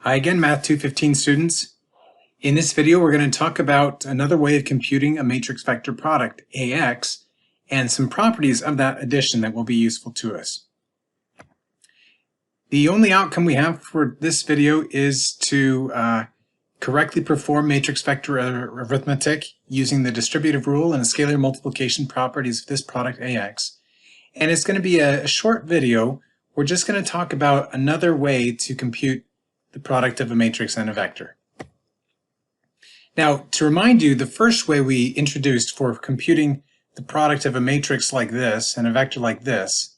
Hi again, Math 215 students. In this video, we're going to talk about another way of computing a matrix vector product, AX, and some properties of that addition that will be useful to us. The only outcome we have for this video is to correctly perform matrix vector arithmetic using the distributive rule and the scalar multiplication properties of this product, AX. And it's going to be a short video. We're just going to talk about another way to compute the product of a matrix and a vector. Now, to remind you, the first way we introduced for computing the product of a matrix like this and a vector like this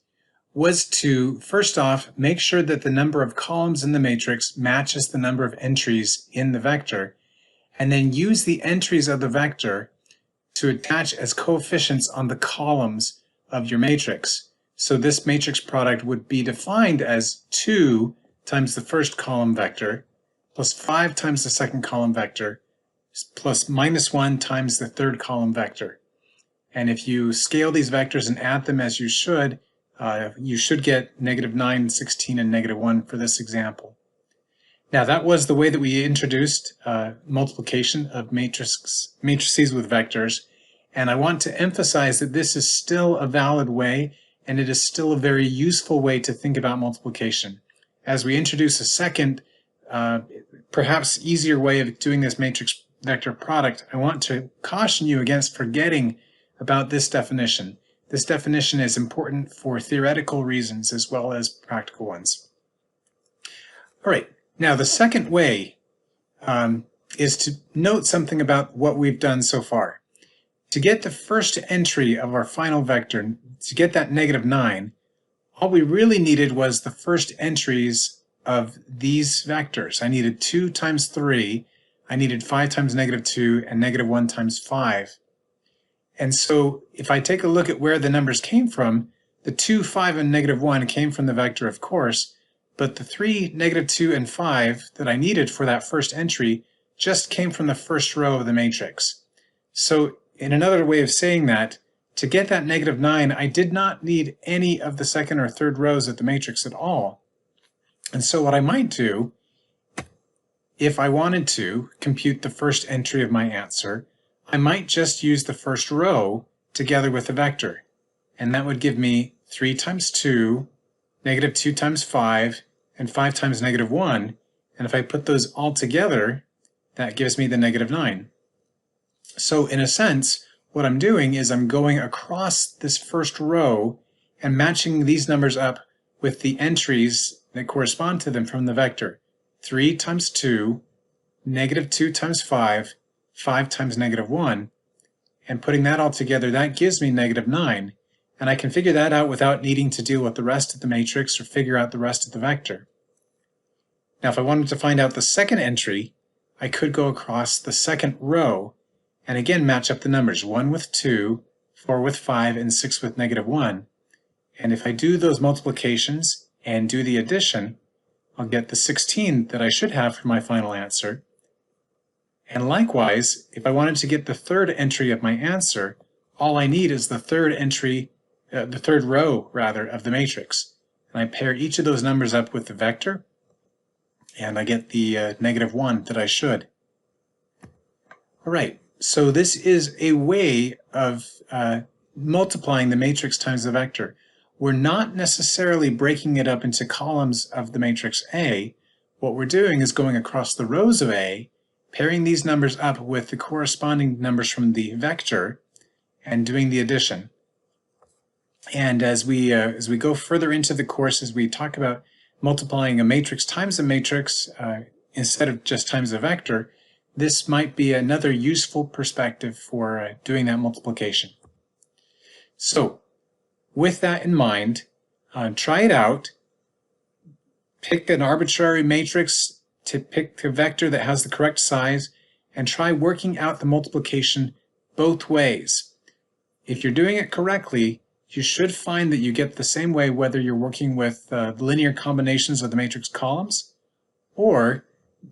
was to, first off, make sure that the number of columns in the matrix matches the number of entries in the vector, and then use the entries of the vector to attach as coefficients on the columns of your matrix. So this matrix product would be defined as 2 times the first column vector, plus 5 times the second column vector, plus -1 times the third column vector. And if you scale these vectors and add them as you should get -9, 16, and -1 for this example. Now that was the way that we introduced multiplication of matrices with vectors, and I want to emphasize that this is still a valid way, and it is still a very useful way to think about multiplication. As we introduce a second, perhaps easier way of doing this matrix vector product, I want to caution you against forgetting about this definition. This definition is important for theoretical reasons as well as practical ones. All right, now the second way is to note something about what we've done so far. To get the first entry of our final vector, to get that -9, all we really needed was the first entries of these vectors. I needed 2 times 3, I needed 5 times -2, and -1 times 5. And so if I take a look at where the numbers came from, the 2, 5, and -1 came from the vector, of course, but the 3, -2, and 5 that I needed for that first entry just came from the first row of the matrix. So in another way of saying that, to get that -9, I did not need any of the second or third rows of the matrix at all. And so what I might do, if I wanted to compute the first entry of my answer, I might just use the first row together with the vector. And that would give me 3 times 2, -2 times 5, and 5 times -1. And if I put those all together, that gives me the -9. So in a sense, what I'm doing is I'm going across this first row and matching these numbers up with the entries that correspond to them from the vector. 3 times 2, -2 times 5, 5 times -1, and putting that all together, that gives me -9. And I can figure that out without needing to deal with the rest of the matrix or figure out the rest of the vector. Now if I wanted to find out the second entry, I could go across the second row and again match up the numbers, 1 with 2, 4 with 5, and 6 with -1. And if I do those multiplications and do the addition, I'll get the 16 that I should have for my final answer. And likewise, if I wanted to get the third entry of my answer, all I need is the third entry, the third row rather, of the matrix. And I pair each of those numbers up with the vector, and I get the -1 that I should. All right. So this is a way of multiplying the matrix times the vector. We're not necessarily breaking it up into columns of the matrix A. What we're doing is going across the rows of A, pairing these numbers up with the corresponding numbers from the vector, and doing the addition. And as we go further into the course, as we talk about multiplying a matrix times a matrix instead of just times a vector, this might be another useful perspective for doing that multiplication. So, with that in mind, try it out. Pick an arbitrary matrix to pick a vector that has the correct size, and try working out the multiplication both ways. If you're doing it correctly, you should find that you get the same way whether you're working with linear combinations of the matrix columns, or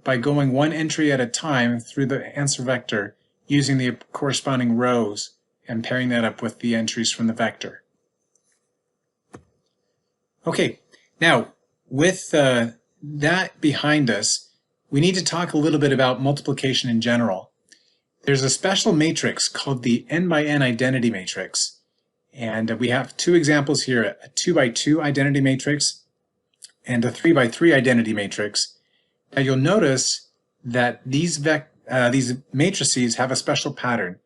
by going one entry at a time through the answer vector using the corresponding rows and pairing that up with the entries from the vector. Okay, now with that behind us, we need to talk a little bit about multiplication in general. There's a special matrix called the n by n identity matrix. And we have two examples here, a 2 by 2 identity matrix and a 3 by 3 identity matrix. Now you'll notice that these matrices have a special pattern.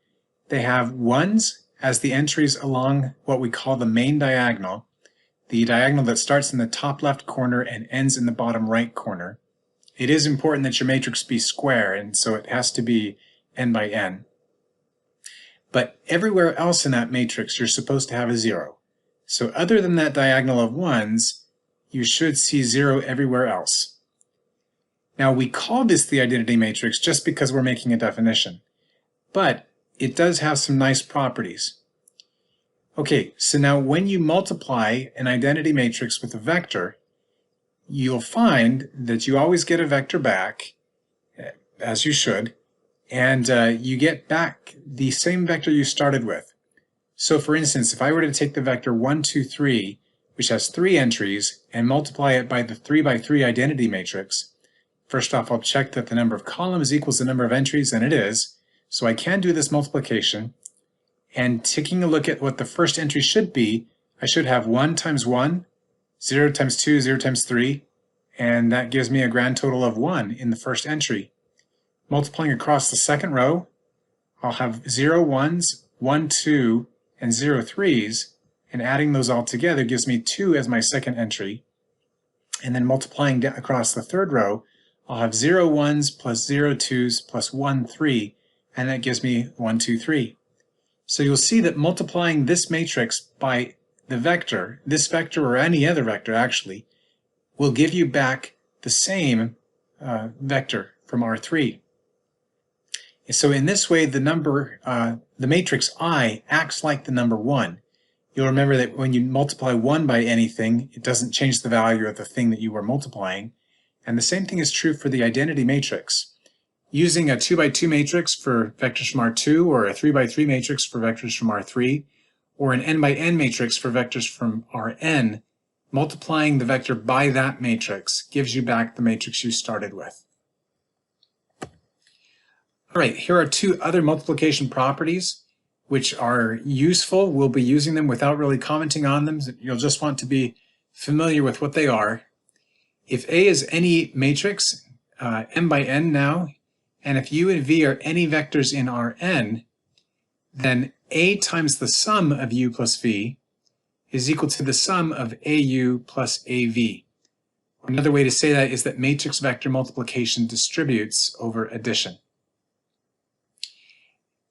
They have 1s as the entries along what we call the main diagonal, the diagonal that starts in the top left corner and ends in the bottom right corner. It is important that your matrix be square, and so it has to be n by n. But everywhere else in that matrix, you're supposed to have a 0. So other than that diagonal of 1s, you should see 0 everywhere else. Now we call this the identity matrix just because we're making a definition, but it does have some nice properties. Okay, so now when you multiply an identity matrix with a vector, you'll find that you always get a vector back, as you should, and you get back the same vector you started with. So for instance, if I were to take the vector 1, 2, 3, which has 3 entries, and multiply it by the 3 by 3 identity matrix, first off I'll check that the number of columns equals the number of entries, and it is. So I can do this multiplication, and taking a look at what the first entry should be, I should have 1 times 1, 0 times 2, 0 times 3, and that gives me a grand total of 1 in the first entry. Multiplying across the second row, I'll have 0 1s, 1 2, and 0 3s, and adding those all together gives me 2 as my second entry. And then multiplying across the third row, I'll have 0 1s plus 0 2s plus 1 3, and that gives me 1 2 3. So you'll see that multiplying this matrix by the vector, this vector or any other vector actually, will give you back the same vector from R3. So in this way, the matrix I acts like the number 1. You'll remember that when you multiply 1 by anything, it doesn't change the value of the thing that you were multiplying. And the same thing is true for the identity matrix. Using a 2 by 2 matrix for vectors from R2, or a 3 by 3 matrix for vectors from R3, or an n by n matrix for vectors from Rn, multiplying the vector by that matrix gives you back the matrix you started with. All right, here are 2 other multiplication properties which are useful. We'll be using them without really commenting on them. You'll just want to be familiar with what they are. If A is any matrix, m by n now, and if u and v are any vectors in Rn, then A times the sum of u plus v is equal to the sum of au plus av. Another way to say that is that matrix vector multiplication distributes over addition.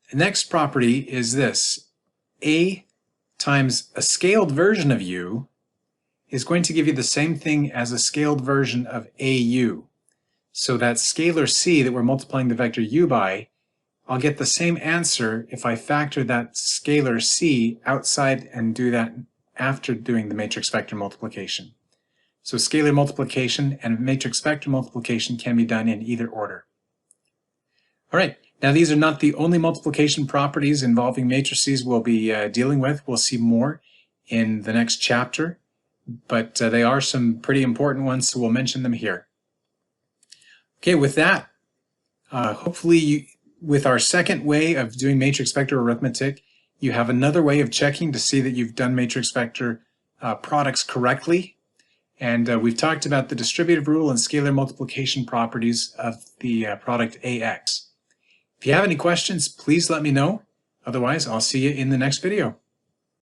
The next property is this. A times a scaled version of u is going to give you the same thing as a scaled version of au. So that scalar c that we're multiplying the vector u by, I'll get the same answer if I factor that scalar c outside and do that after doing the matrix vector multiplication. So scalar multiplication and matrix vector multiplication can be done in either order. All right. Now these are not the only multiplication properties involving matrices we'll be dealing with. We'll see more in the next chapter, but they are some pretty important ones, so we'll mention them here. Okay, with that, hopefully with our second way of doing matrix vector arithmetic, you have another way of checking to see that you've done matrix vector products correctly. And we've talked about the distributive rule and scalar multiplication properties of the product AX. If you have any questions, please let me know. Otherwise, I'll see you in the next video.